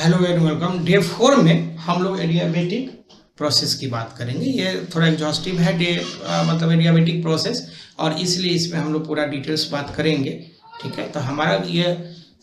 Hello and welcome. Day 4 में हम लोग एडियाबेटिक प्रोसेस की बात करेंगे। ये थोड़ा एग्जॉस्टिव है मतलब एडियाबेटिक प्रोसेस, और इसलिए इसमें हम लोग पूरा डिटेल्स बात करेंगे। ठीक है, तो हमारा ये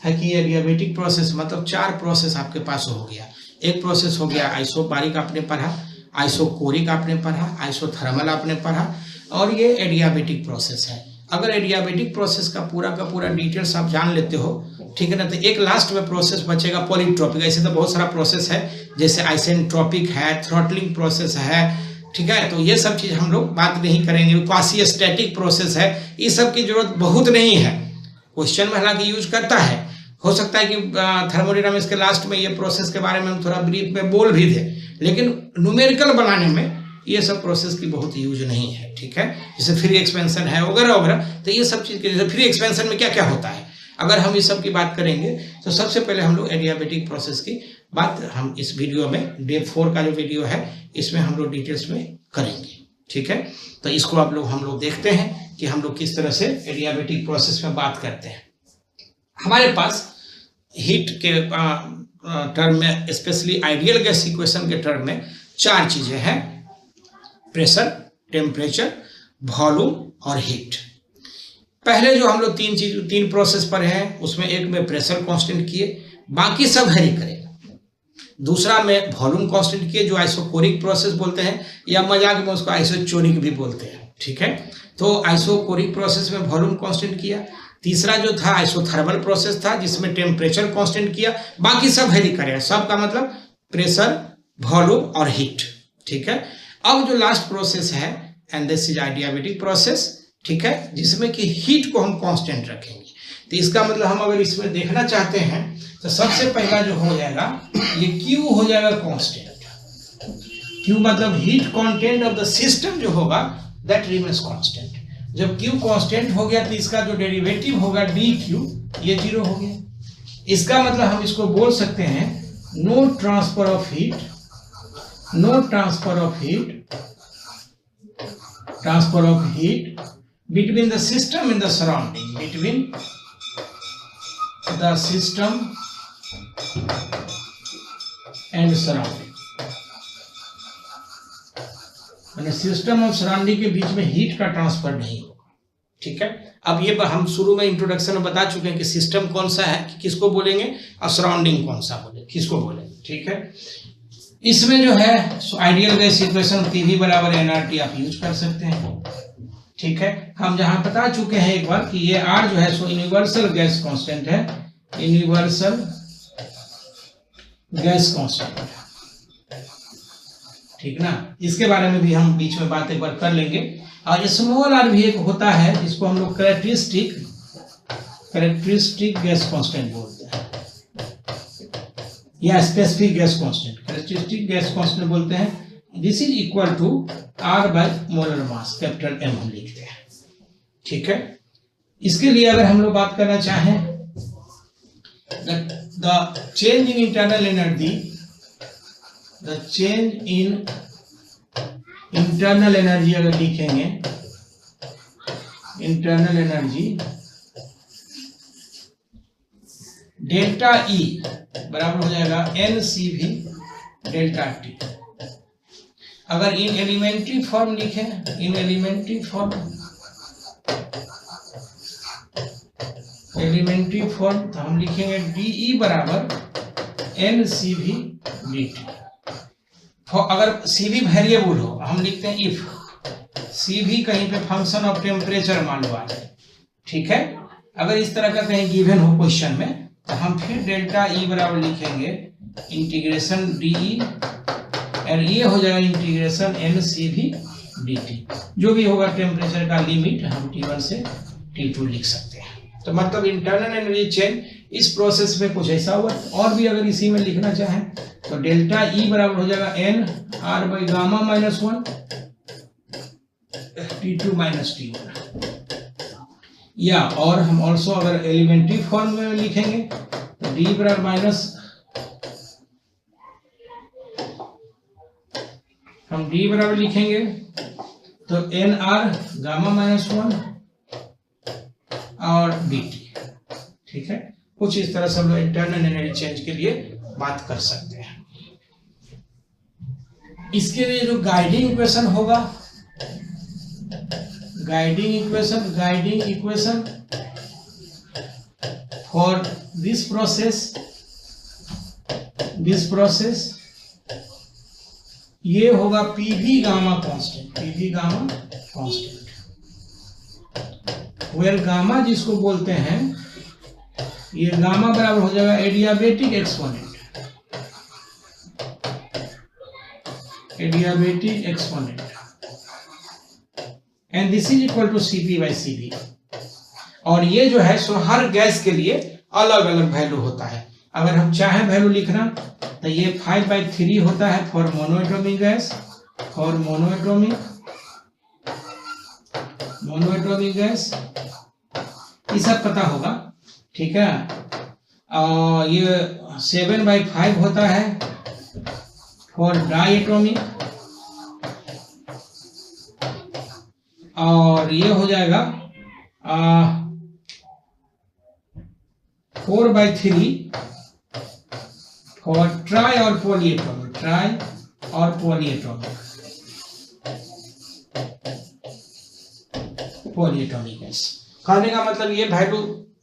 है कि एडियाबेटिक प्रोसेस मतलब 4 प्रोसेस आपके पास हो गया। एक प्रोसेस हो गया आइसोबारिक आपने पढ़ा, आइसोकोरिक आपने पढ़ा, आइसोथर्मल आपने पढ़ा, और ये एडियाबेटिक प्रोसेस है। अगर एडियाबेटिक प्रोसेस का पूरा डिटेल्स आप जान लेते हो, ठीक है ना, तो एक लास्ट में प्रोसेस बचेगा पॉलीट्रॉपिक। ऐसे तो बहुत सारा प्रोसेस है, जैसे आइसेंट्रोपिक है, थ्रॉटलिंग प्रोसेस है, ठीक है, तो ये सब चीज हम लोग बात नहीं करेंगे। क्वासी स्टैटिक प्रोसेस है, ये सब की जरूरत बहुत नहीं है। क्वेश्चन में हालांकि यूज करता है, हो सकता है कि थर्मोडायनामिक्स के लास्ट में ये प्रोसेस के बारे में हम थोड़ा ब्रीफ में बोल भी दे, लेकिन न्यूमेरिकल बनाने में ये सब प्रोसेस की बहुत यूज नहीं है। ठीक है, जैसे फ्री एक्सपेंशन है वगैरह वगैरह, तो ये सब चीज के जैसे फ्री एक्सपेंशन में क्या क्या होता है, अगर हम इस सब की बात करेंगे तो सबसे पहले हम लोग एडियाबेटिक प्रोसेस की बात हम इस वीडियो में, डे 4 का जो वीडियो है इसमें हम लोग डिटेल्स में करेंगे। ठीक है, तो इसको हम लोग देखते हैं कि हम लोग किस तरह से एडियाबेटिक प्रोसेस में बात करते हैं। हमारे पास हीट के टर्म में, स्पेशली आइडियल गैस इक्वेशन के टर्म में 4 चीजें हैं: प्रेशर, टेम्परेचर, वॉल्यूम और हीट। पहले जो हम लोग तीन प्रोसेस पर हैं, उसमें एक में प्रेशर कांस्टेंट किए, बाकी सब वेरी करेगा। दूसरा में वॉल्यूम कांस्टेंट किए, जो आइसोकोरिक प्रोसेस बोलते हैं, या मजाक में उसको आइसोचोरिक भी बोलते हैं। ठीक है, तो आइसोकोरिक प्रोसेस में वॉल्यूम कांस्टेंट किया। तीसरा जो था आइसोथर्मल प्रोसेस था, जिसमें टेम्परेचर कांस्टेंट किया, बाकी सब वेरी करेगा। सबका मतलब प्रेशर, वॉल्यूम और हीट। ठीक है, अब जो लास्ट प्रोसेस है, and this is adiabatic process, ठीक है, जिसमें कि हीट को हम कांस्टेंट रखेंगे। तो इसका मतलब हम अगर इसमें देखना चाहते हैं तो सबसे पहला जो हो जाएगा ये Q हो जाएगा कांस्टेंट। Q मतलब heat content of the system जो होगा दैट रिमेन्स कांस्टेंट। जब Q कांस्टेंट हो गया तो इसका जो डेरिवेटिव होगा dQ, ये 0 हो गया। इसका मतलब हम इसको बोल सकते हैं no transfer of heat, no transfer of heat, transfer of heat between the system and the surrounding, between the system and surrounding, यानी सिस्टम और सराउंडिंग के बीच में हीट का ट्रांसफर नहीं होगा। ठीक है, अब ये हम शुरू में इंट्रोडक्शन में बता चुके हैं कि सिस्टम कौन सा है, कि किसको बोलेंगे, और सराउंडिंग कौन सा बोले, किसको बोलेंगे। ठीक है, इसमें जो है आइडियल गैस इक्वेशन PV बराबर nRT आप यूज कर सकते हैं। ठीक है, हम जहां बता चुके हैं एक बार कि ये R जो है सो यूनिवर्सल गैस कांस्टेंट है, यूनिवर्सल गैस कांस्टेंट। ठीक ना, इसके बारे में भी हम बीच में बात एक बार कर लेंगे। और स्मॉल r भी एक होता है जिसको हम लोग कैरेक्टरिस्टिक गैस कांस्टेंट बोलते हैं, या specific gas constant, characteristic gas constant बोलते हैं। This is equal to R by molar mass, capital M हम लिखते हैं। ठीक है, इसके लिए अगर हम लोग बात करना चाहें the change in internal energy, the change in internal energy अगर लिखेंगे, इंटरनल एनर्जी डेल्टा E बराबर हो जाएगा NCV डेल्टा T। अगर इन एलिमेंट्री फॉर्म लिखें, इन एलिमेंट्री फॉर्म तो हम लिखेंगे DE बराबर NCV dt। अगर CV वेरिएबल हो, हम लिखते हैं इफ CV कहीं पे फंक्शन ऑफ टेम्परेचर मान लो आ जाए। ठीक है, अगर इस तरह का कहीं गिवन हो क्वेश्चन में, तो हम फिर डेल्टा E बराबर लिखेंगे इंटीग्रेशन DE, और ये हो जाएगा इंटीग्रेशन NCV dt। जो भी होगा टेम्परेचर का लिमिट हम T1 से T2 लिख सकते हैं। तो मतलब इंटरनल एनर्जी चेंज इस प्रोसेस में कुछ ऐसा हुआ। और भी अगर इसी में लिखना चाहें तो डेल्टा E बराबर हो जाएगा NR by gamma minus 1 T2 minus T1। या और हम ऑल्सो अगर एलिमेंट्री फॉर्म में लिखेंगे तो D बराबर माइनस, हम D बराबर लिखेंगे तो NR गामा माइनस 1 और dt। ठीक है, कुछ इस तरह से हम लोग इंटरनल एनर्जी चेंज के लिए बात कर सकते हैं। इसके लिए जो गाइडिंग इक्वेशन होगा, guiding equation for this process ये होगा PV gamma constant, well gamma जिसको बोलते हैं, ये गामा बराबर हो जाएगा adiabatic exponent, and this is equal to Cp by Cv। और ये जो है सो हर गैस के लिए अलग अलग वैल्यू होता है। अगर हम चाहें वैल्यू लिखना तो ये 5/3 होता है for monoatomic gas, monoatomic gas ये सब पता होगा, ठीक है। और ये 7/5 होता है फॉर डाईएटॉमिक, और ये हो जाएगा 4/3 फॉर ट्राई और पॉलीएटॉमिक, गैस। कहने का मतलब ये वैल्यू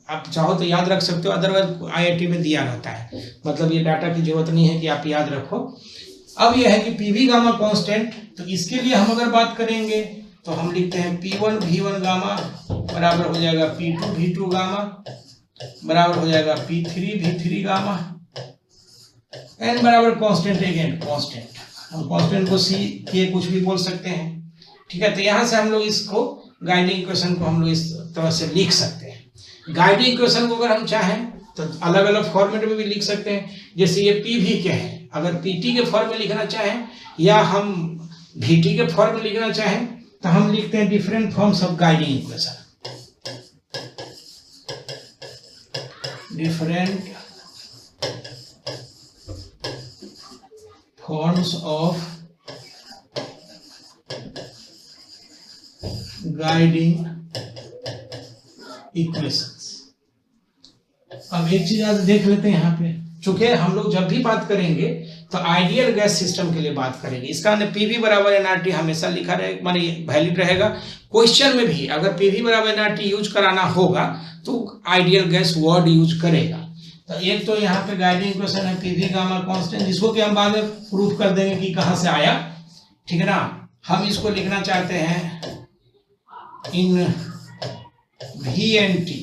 आप चाहो तो याद रख सकते हो, अदरवाइज आईआईटी में दिया रहता है, मतलब ये डाटा की जरूरत नहीं है कि आप याद रखो। अब यह है कि पीवी गामा कांस्टेंट, तो इसके लिए हम अगर बात करेंगे तो हम लिखते हैं P1 V1 गामा बराबर हो जाएगा P2 V2 गामा बराबर हो जाएगा P3 V3 गामा, n बराबर कांस्टेंट, अगेन कांस्टेंट, हम कांस्टेंट को C के कुछ भी बोल सकते हैं, ठीक है। तो यहाँ से हम लोग इसको गाइडिंग इक्वेशन को हम लोग इस तरह से लिख सकते हैं। गाइडिंग इक्वेशन को अगर हम चाहें तो अलग अलग फॉर्मेट में भी लिख सकते हैं, जैसे ये PV के हैं, अगर PT के फॉर्म में लिखना चाहें या हम VT के फॉर्म में लिखना चाहें तो हम लिखते हैं different forms of guiding equation, different forms of guiding equations. अब एक चीज आज देख लेते हैं यहाँ पे, चूंकि हम लोग जब भी बात करेंगे तो आइडियल गैस सिस्टम के लिए बात करेंगे, इसका अंदर पीवी बराबर एनआरटी हमेशा लिखा रहे, माने वैलिड रहेगा। क्वेश्चन में भी अगर पीवी बराबर एनआरटी यूज कराना होगा तो आइडियल गैस वर्ड यूज करेगा। तो एक तो यहाँ पे गाइडिंग इक्वेशन है पीवी गामा कांस्टेंट, जिसको कि हम बाद में प्रूफ कर देंगे कि कहाँ से आया, ठीक है ना। हम इसको लिखना चाहते हैं in V N T,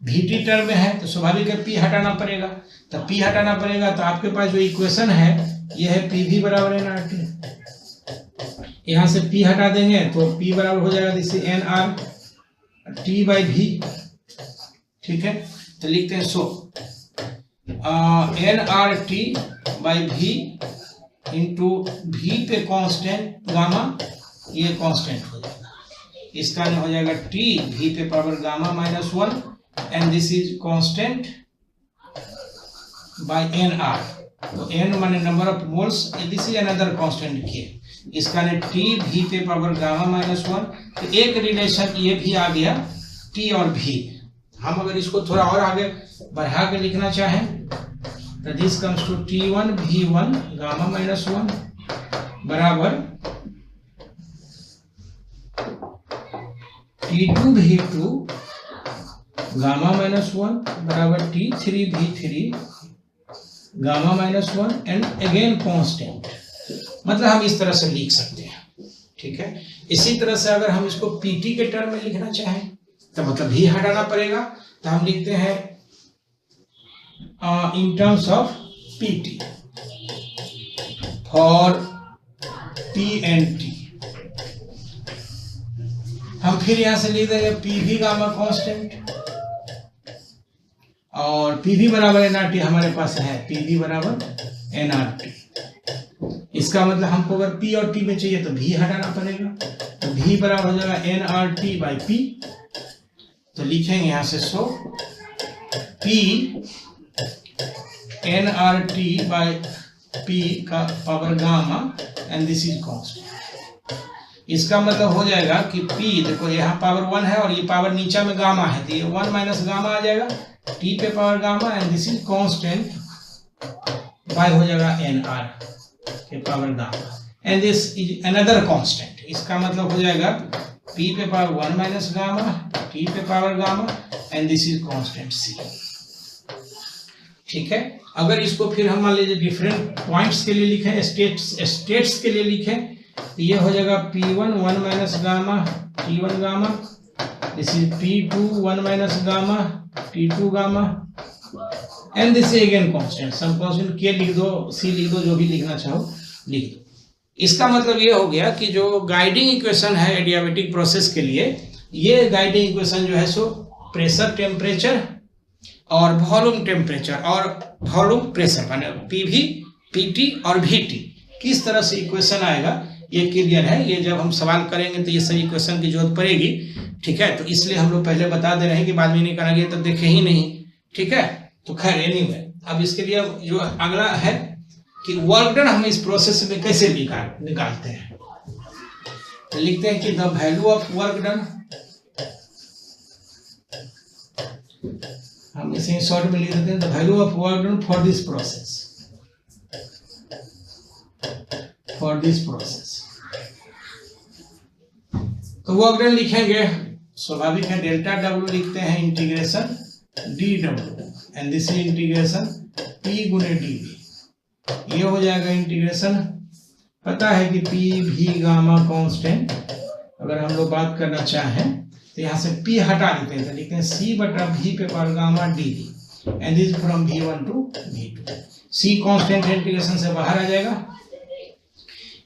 VT term में है तो स्वाभाविक है P हटाना पड़ेगा, तो P हटाना पड़ेगा तो आपके पास जो इक्वेशन है ये है PV बराबर nRT, यहाँ से P हटा देंगे तो P बराबर हो जाएगा जैसे nRT बाई V, ठीक है। तो लिखते हैं सो nRT by V into V पे कांस्टेंट गामा, ये कांस्टेंट हो जाएगा, इसका हो जाएगा T V पे power gamma -1 and this is constant by nR, तो n माने number of moles, this is another constant लिखिए, इसका ने T V पे पावर गामा -1, तो एक रिलेशन ये भी आ गया T और V। हम अगर इसको थोड़ा और आगे बढ़ा के लिखना चाहें तो this comes to T1 V1 gamma -1 बराबर T2 V2 गामा -1 बराबर T3 V3 gamma -1 and again constant, मतलब हम इस तरह से लिख सकते हैं, ठीक है। इसी तरह से अगर हम इसको PT के टर्म में लिखना चाहें तो मतलब भी हटाना पड़ेगा, तो हम लिखते हैं in terms of PT for P and T। हम फिर यहां से लिख देंगे PV गामा कांस्टेंट और PV बराबर nRT हमारे पास है, PV बराबर nRT। इसका मतलब हमको अगर P और T में चाहिए तो V हटाना पड़ेगा, तो V बराबर हो जाएगा nRT बाई P। तो लिखेंगे यहां से सो P nRT बाई P का power gamma and this is constant. इसका मतलब हो जाएगा कि P, देखो यहाँ पावर 1 है और ये पावर नीचा में गामा है, तो ये 1 माइनस गामा आ जाएगा T पे power gamma and this is constant by हो जाएगा एन आर के power gamma, and this is another constant. इसका मतलब हो जाएगा p पे पावर 1 माइनस गामा, t पे power gamma, and this is constant c। ठीक है, अगर इसको फिर हम मान लीजिए डिफरेंट पॉइंट्स के लिए लिखें, स्टेट्स के लिए लिखें, तो ये हो जाएगा p1 1 minus gamma t1 gamma, this is p2 1 minus gamma t2 gamma, and this is again constant. Some constant k लिख दो, c लिख दो, जो भी लिखना चाहो लिख दो। इसका मतलब ये हो गया कि जो गाइडिंग इक्वेशन है एडियाबेटिक प्रोसेस के लिए, ये गाइडिंग इक्वेशन जो है सो प्रेशर टेम्परेचर और वॉल्यूम टेम्परेचर और वॉल्यूम प्रेशर माने पीवी, पीटी और वीटी किस तरह से इक्वेशन आएगा ये क्लियर है। ये जब हम सवाल करेंगे तो ये सभी इक्वेशन की जरूरत पड़ेगी। ठीक है, तो इसलिए हम लोग पहले बता दे रहे हैं कि बाद में नहीं करेंगे तो देखे ही नहीं। ठीक है, तो खैर एनीवे, अब इसके लिए जो अगला है कि वर्क डन हम इस प्रोसेस में कैसे निकालते हैं, तो लिखते हैं कि the value of work done, हम इसे शॉर्ट में लिख देते हैं, the value of work done for this process, for this process. तो वर्क डन लिखेंगे, स्वाभाविक है डेल्टा डब्ल्यू लिखते हैं integration D W, and this is integration P गुने डी वी। ये हो जाएगा इंटीग्रेशन, पता है कि पी भी गामा कांस्टेंट, अगर हम लोग बात करना चाहें तो यहाँ से p हटा देते हैं, तो लिखते हैं c बटा v पे power gamma D V, and this from v1 to v2। c constant integration से बाहर आ जाएगा,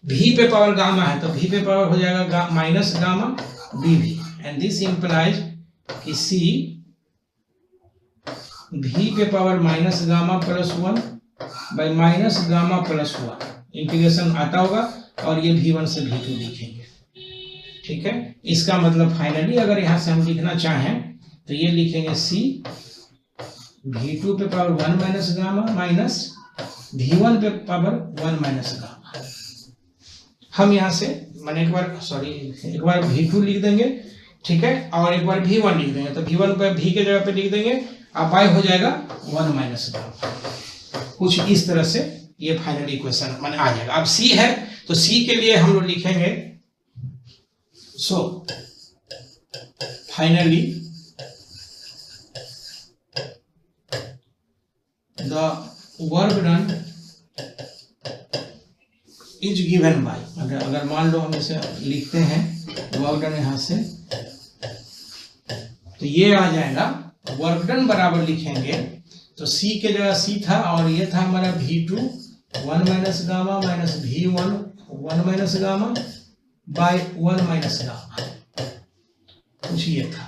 v पे पावर गामा है तो v पे पावर हो जाएगा minus gamma dv, and this implies कि c v पे power minus gamma plus 1 by minus gamma plus 1, integration आता होगा और ये v1 से v2 लिखेंगे। ठीक है, इसका मतलब फाइनली अगर यहां से हम लिखना चाहें तो ये लिखेंगे c v2 पे power 1 minus gamma minus v1 पे पावर 1 माइनस गामा। हम यहां से मैंने एक बार v2 लिख देंगे, ठीक है, और एक बार v1 लिख देंगे, तो v1 पे v के जगह पे लिख देंगे, अब y हो जाएगा 1 माइनस गामा। कुछ इस तरह से ये फाइनल इक्वेशन माने आ जाएगा। अब c है तो c के लिए हम लोग लिखेंगे, so finally the work done is given by, अगर मान लो हम इसे लिखते हैं वर्क डन यहां से, तो ये आ जाएगा वर्क डन बराबर लिखेंगे तो c के जगह c था और ये था हमारा v2 1 minus gamma minus v1 1 minus gamma by 1 minus gamma, कुछ ये था।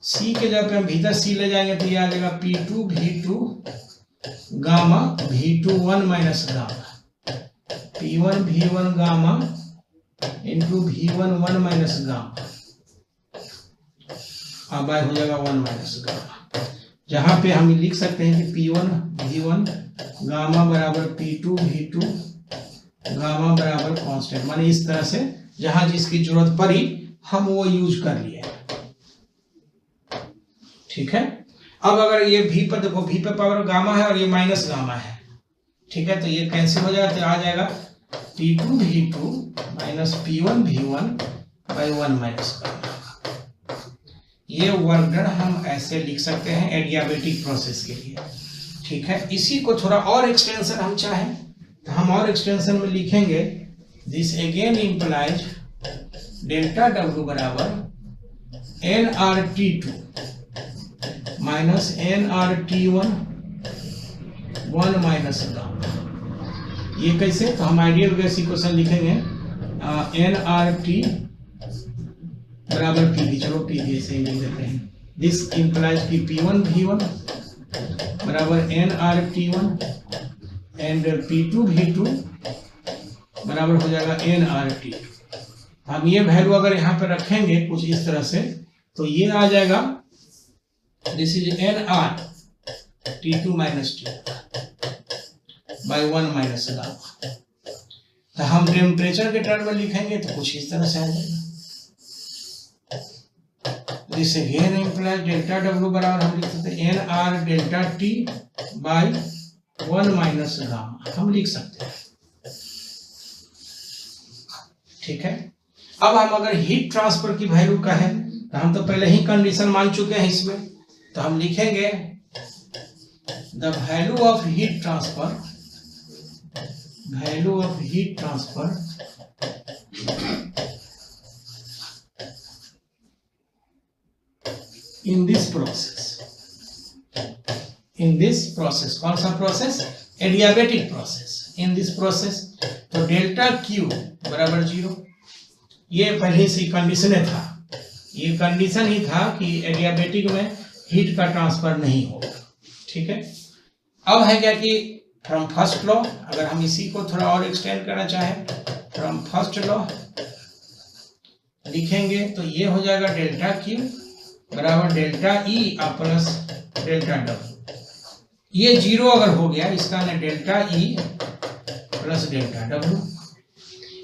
c के जगह पे हम भीतर c ले जाएंगे तो ये आ जाएगा p2 v2 gamma v2 1 minus gamma, p1 v1 gamma into v1 1 minus gamma, अब बाय हो जाएगा 1 माइनस गामा। जहां पे हम लिख सकते हैं कि p1 v1 गामा बराबर p2 v2 गामा बराबर कांस्टेंट, माने इस तरह से जहां जिसकी जरूरत पड़ी हम वो यूज कर लिए। ठीक है, अब अगर ये v पर देखो, v पे पावर गामा है और ये माइनस गामा है, ठीक है, तो ये कैंसिल हो जाएगा, तो आ जाएगा p2 v2 minus p1 v1 by 1 minus gamma. ये वर्क डन हम ऐसे लिख सकते हैं एडियाबेटिक प्रोसेस के लिए। ठीक है, इसी को थोड़ा और एक्सटेंशन हम चाहें तो हम और एक्सटेंशन में लिखेंगे, this again implies delta W बराबर nRT2 minus nRT1 1 minus gamma. ये कैसे, तो हम आइडियल गैस इक्वेशन लिखेंगे nRT बराबर पीवी, चलो पीवी ऐसे ही लिख देते हैं, दिस इंप्लाइज कि p1 v1 बराबर nRT1 एंड p2 v2 बराबर हो जाएगा nRT2। हम ये वैल्यू अगर यहाँ पे रखेंगे कुछ इस तरह से, तो ये आ जाएगा this is nRT2 minus t by 1 minus gamma. तो हम टेम्परेचर के टर्म में लिखेंगे तो कुछ इस तरह से आ जाएगा, this again implies delta W बराबर हम लिख सकते हैं nR delta t by 1 minus gamma हम लिख सकते हैं, ठीक है। अब हम अगर हीट ट्रांसफर की वैल्यू का है तो हम तो पहले ही कंडीशन मान चुके हैं इसमें, तो हम लिखेंगे the value of heat transfer, value of heat transfer in this process, in this process, कौन सा process? Adiabatic process. In this process तो डेल्टा क्यू बराबर 0, ये पहले से कंडीशन था, ये कंडीशन ही था कि एडियाबेटिक में हीट का ट्रांसफर नहीं होगा, ठीक है। अब है क्या कि फ्रॉम फर्स्ट लॉ, अगर हम इसी को थोड़ा और एक्सटेंड करना चाहें, फ्रॉम फर्स्ट लॉ लिखेंगे तो ये हो जाएगा डेल्टा क्यू बराबर delta E plus delta W. ये 0 अगर हो गया इसका ना delta E plus delta W,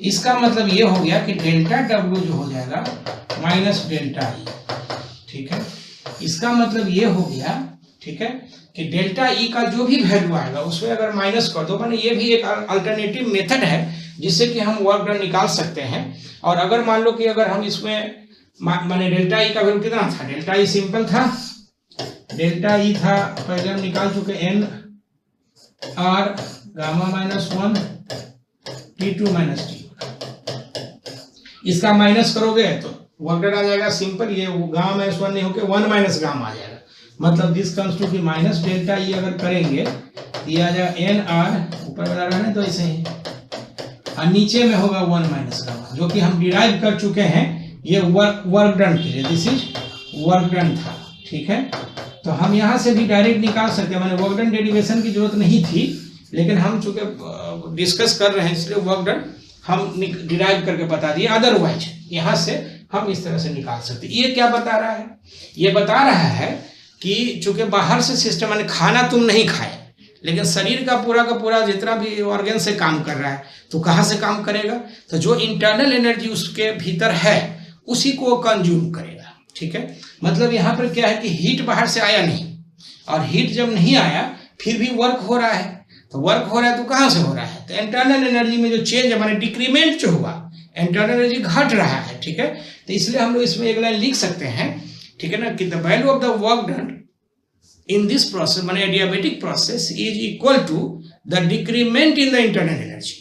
इसका मतलब ये हो गया कि डेल्टा डब्ल्यू जो हो जाएगा माइनस डेल्टा ई, ठीक है। इसका मतलब ये हो गया, ठीक है, कि डेल्टा ई का जो भी वैल्यू आएगा उसमें अगर माइनस कर दो, माने ये भी एक अल्टरनेटिव मेथड है जिससे कि हम वर्क डन निकाल सकते हैं। और अगर मान लो कि अगर हम इसमें माने डेल्टा ई का वैल्यू कितना था, डेल्टा ई सिंपल था, डेल्टा ई था पहले हम निकाल चुके N R gamma minus 1 T2 minus T, इसका माइनस करोगे तो वर्क डन आ जाएगा सिंपल, ये गामा माइनस 1 नहीं होके 1 माइनस गामा आ जाएगा, मतलब दिस कम्स टू की माइनस डेल्टा ई अगर करेंगे तो ये आ जाएगा एन आर, ऊपर वाला रहने तो ऐसे ही, और नीचे में होगा 1 माइनस गामा, जो कि हम डिराइव कर चुके हैं ये वर्क डन के लिए, दिस इज वर्क डन था, ठीक है। तो हम यहाँ से भी डायरेक्ट निकाल सकते हैं, मैंने वर्क डन डेरिवेशन की जरूरत नहीं थी, लेकिन हम चूंकि डिस्कस कर रहे हैं इसलिए वर्क डन हम डिराइव करके बता दिए, अदरवाइज यहाँ से हम इस तरह से निकाल सकते हैं। ये क्या बता रहा है? ये बता रहा है कि चूंकि बाहर से सिस्टम माने खाना तुम नहीं खाए, लेकिन शरीर का पूरा जितना भी ऑर्गन से काम कर रहा है, तो कहाँ से काम करेगा? तो जो इंटरनल एनर्जी उसके भीतर है उसी को कंज्यूम करेगा, ठीक है। मतलब यहाँ पर क्या है कि हीट बाहर से आया नहीं, और हीट जब नहीं आया फिर भी वर्क हो रहा है, तो वर्क हो रहा है तो कहाँ से हो रहा है? तो इंटरनल एनर्जी में जो चेंज है माने डिक्रीमेंट जो हुआ, इंटरनल एनर्जी घट रहा है, ठीक है। तो इसलिए हम लोग इसमें एक लाइन लिख सकते हैं, ठीक है ना, कि the value of the work done in this process माने adiabatic process is equal to the decrement in the internal energy,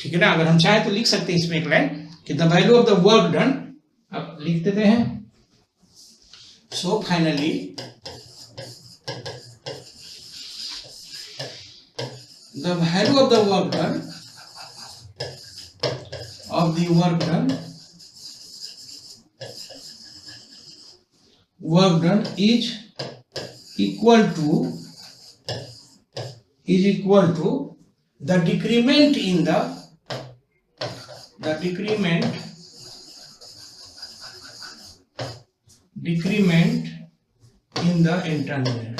ठीक है ना। अगर हम चाहे तो लिख सकते हैं इसमें एक लाइन कि the value of the work done, अब लिख देते हैं, so finally the value of the work done is equal to the decrement in the internal energy.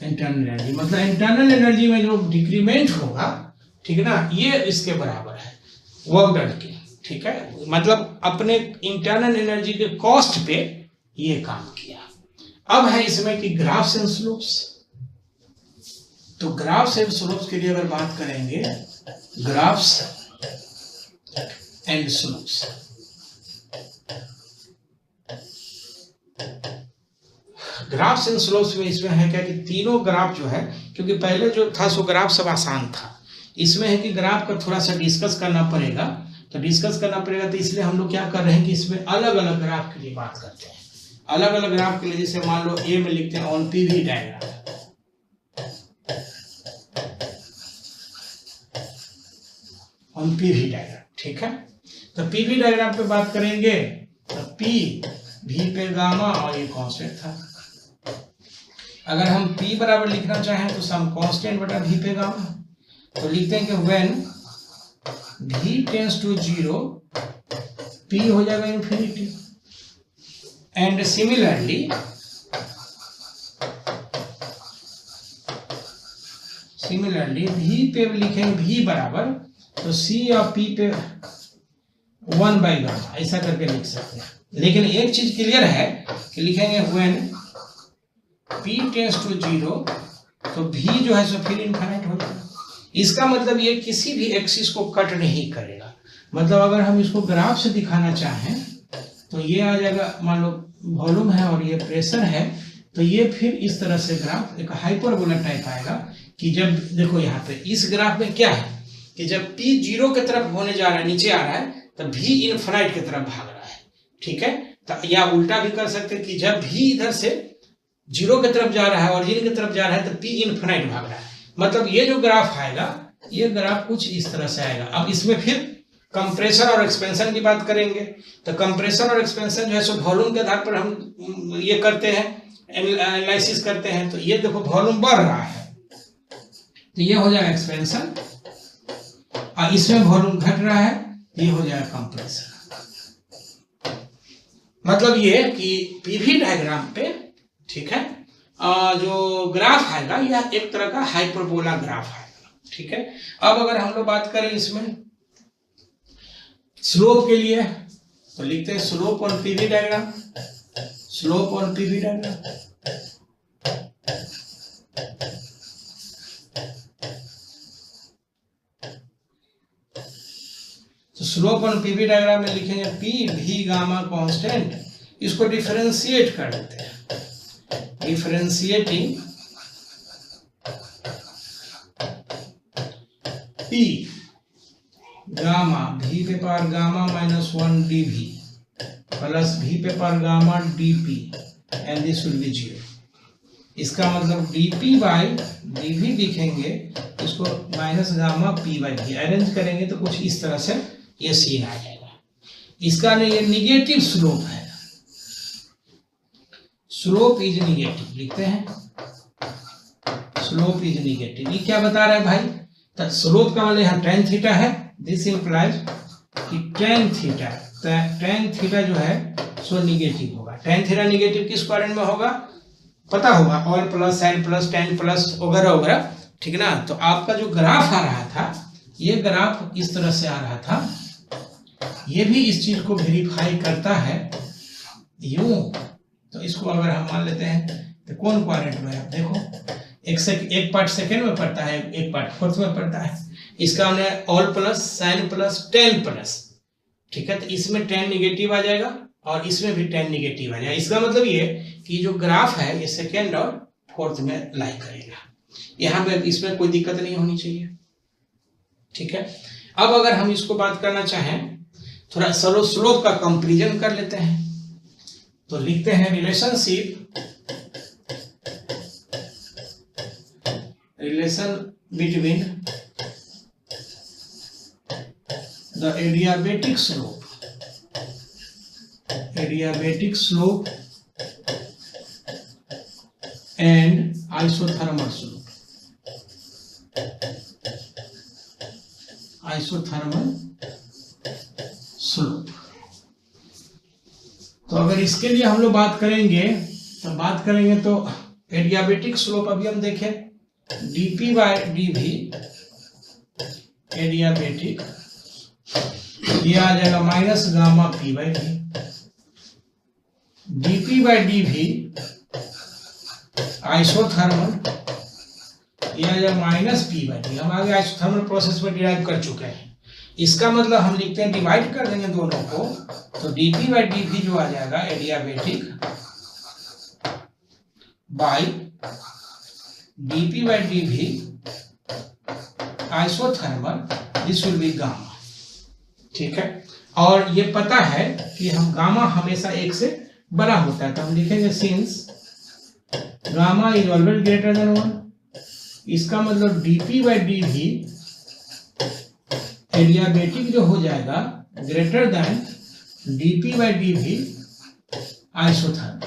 Internal energy मतलब इंटरनल एनर्जी में जो डिक्रीमेंट होगा, ठीक है ना, ये इसके बराबर है वर्क डन के, ठीक है। मतलब अपने इंटरनल एनर्जी के कॉस्ट पे ये काम किया। अब है इसमें कि ग्राफ्स एंड स्लोप्स, तो ग्राफ्स एंड स्लोप्स के लिए अगर बात करेंगे, graphs and slopes, graphs and slopes में इसमें है क्या कि तीनों ग्राफ जो है, क्योंकि पहले जो था सो ग्राफ सब आसान था, इसमें है कि ग्राफ का थोड़ा सा डिस्कस करना पड़ेगा, तो इसलिए हम लोग क्या कर रहे हैं कि इसमें अलग अलग ग्राफ के लिए बात करते हैं। अलग अलग ग्राफ के लिए जैसे मान लो ए में लिखते हैं on PV diagram, on PV diagram, ठीक है। तो पीवी डायग्राम पे बात करेंगे तो पी भी पे गामा और ये कांस्टेंट था। अगर हम P बराबर लिखना चाहें तो सम कांस्टेंट बटा V पे गामा, तो लिखते हैं कि when V tends to 0 P हो जाएगा इंफिनिटी, एंड सिमिलरली V पे लिखेंगे V बराबर, तो C और P पे 1/गामा, ऐसा करके लिख सकते हैं। लेकिन एक चीज क्लियर है कि लिखेंगे व्हेन p टेंड्स टू 0 तो v जो है सो फिर इनफाइनाइट हो जाएगा। इसका मतलब ये किसी भी एक्सिस को कट नहीं करेगा। मतलब अगर हम इसको ग्राफ से दिखाना चाहें तो ये आ जाएगा, मान लो वॉल्यूम है और ये प्रेशर है, तो ये फिर इस तरह से ग्राफ एक हाइपरबोला टाइप आएगा कि जब देखो यहाँ पे इस ग्राफ में क्या है कि जब p 0 की तरफ होने जा रहा है, नीचे आ रहा है, तो v इनफाइनाइट की तरफ भाग रहा है। ठीक है, तो या उल्टा भी कर सकते हैं कि जब v इधर से 0 की तरफ जा रहा है, ऑरिजिन की तरफ जा रहा है, तो p इनफाइनाइट भाग रहा है। मतलब ये जो ग्राफ आएगा, ये ग्राफ कुछ इस तरह से आएगा। अब इसमें फिर कंप्रेशन और एक्सपेंशन की बात करेंगे, तो कंप्रेशन और एक्सपेंशन जो है सो वॉल्यूम के आधार पर हम ये करते हैं, एनालिसिस करते हैं। तो ये देखो वॉल्यूम बढ़ रहा है तो ये हो जाएगा एक्सपेंशन, और इसमें वॉल्यूम घट रहा है ये हो जाएगा कंप्रेशन। मतलब ये कि पीवी डायग्राम पे, ठीक है, जो ग्राफ आएगा यह एक तरह का हाइपरबोला ग्राफ आएगा। ठीक है, अब अगर हम लोग बात करें इसमें स्लोप के लिए तो लिखते हैं slope on PV diagram, slope on PV diagram. तो स्लोप ऑन पीवी डायग्राम में लिखेंगे पी भी गामा कांस्टेंट, इसको डिफरेंशिएट कर देते हैं, डिफरेंशिएटिंग पी गामा भी पे पावर गामा -1 dv प्लस भी पे power gamma dp and this will be 0। इसका मतलब dp बाई dv लिखेंगे, इसको minus gamma p by v arrange करेंगे तो कुछ इस तरह से ये सीन आ जाएगा। इसका नहीं, ये निगेटिव स्लोप है, स्लोप इज निगेटिव लिखते हैं, स्लोप इज निगेटिव। ये क्या बता रहा है भाई, तो स्लोप का मतलब यहाँ tan थीटा है, दिस इंप्लाइज कि tan थीटा जो है सो निगेटिव होगा। tan थीटा निगेटिव किस कारण में होगा पता होगा, all plus sign plus tan plus वगैरह वगैरह, ठीक ना। तो आपका जो ग्राफ आ रहा था, ये ग्राफ इस तरह से आ रहा था, ये भी इस चीज को वेरीफाई करता है यूं। तो इसको अगर हम मान लेते हैं तो कौन क्वाड्रेंट में, आप देखो एक पार्ट सेकेंड में पड़ता है, एक पार्ट फोर्थ में पड़ता है। इसका हमने all plus sign plus tan plus, ठीक है, तो इसमें tan निगेटिव आ जाएगा और इसमें भी tan निगेटिव आ जाएगा। इसका मतलब ये कि जो ग्राफ है ये सेकेंड और फोर्थ में लाई करेगा, यहाँ पे इसमें कोई दिक्कत नहीं होनी चाहिए। ठीक है, अब अगर हम इसको बात करना चाहें, थोड़ा स्लोप का कंपैरिजन कर लेते हैं, तो लिखते हैं relation between the adiabatic slope and isothermal slope. तो अगर इसके लिए हम लोग बात करेंगे तो एडियाबेटिक स्लोप अभी हम देखें dp बाय dv एडियाबेटिक, ये आ जाएगा minus gamma p by v, dp by dv isothermal, ये आ जाएगा माइनस p बाई v। हम आगे आइसोथर्मल प्रोसेस में डिराइव कर चुके हैं। इसका मतलब हम लिखते हैं, डिवाइड कर देंगे दोनों को, तो dp बाई dv जो आ जाएगा adiabatic by dp by dv isothermal, this will be gamma. ठीक है, और ये पता है कि हम गामा हमेशा एक से बड़ा होता है, तो हम लिखेंगे since gamma is always greater than 1। इसका मतलब dp बाई dv एडियाबेटिक जो हो जाएगा greater than dp by dv isothermal.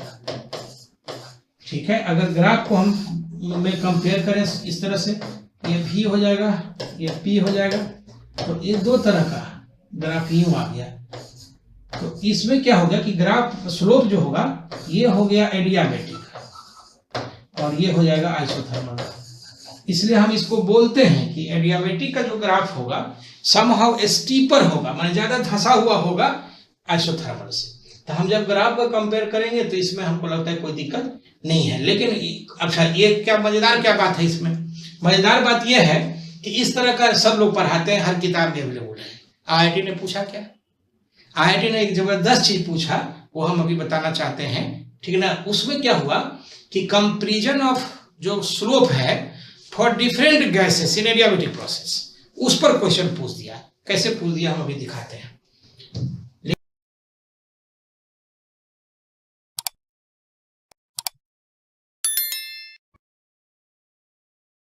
ठीक है, अगर ग्राफ को हम में कंपेयर करें इस तरह से, ये v हो जाएगा, ये p हो जाएगा, तो ये दो तरह का ग्राफ यूं आ गया। तो इसमें क्या हो गया कि ग्राफ स्लोप जो होगा ये हो गया एडियाबेटिक और ये हो जाएगा आइसोथर्मल। इसलिए हम इसको बोलते हैं कि एडियाबेटिक का जो ग्राफ होगा समहाउ स्टीपर होगा, माने ज्यादा धंसा हुआ होगा आइसोथर्मल से। तो हम जब ग्राफ को कंपेयर करेंगे तो इसमें हमको लगता है कोई दिक्कत नहीं है। लेकिन अच्छा, ये क्या मजेदार क्या बात है इसमें, मजेदार बात यह है कि इस तरह का सब लोग पढ़ाते हैं, हर किताब में अवेलेबल है। आईआईटी ने पूछा क्या, आईआईटी ने एक जबरदस्त चीज पूछा, वो हम अभी बताना चाहते हैं, ठीक है ना। उसमें क्या हुआ कि कंपैरिजन ऑफ जो स्लोप है for different gases in adiabatic process, उस पर क्वेश्चन पूछ दिया। कैसे पूछ दिया हम अभी दिखाते हैं।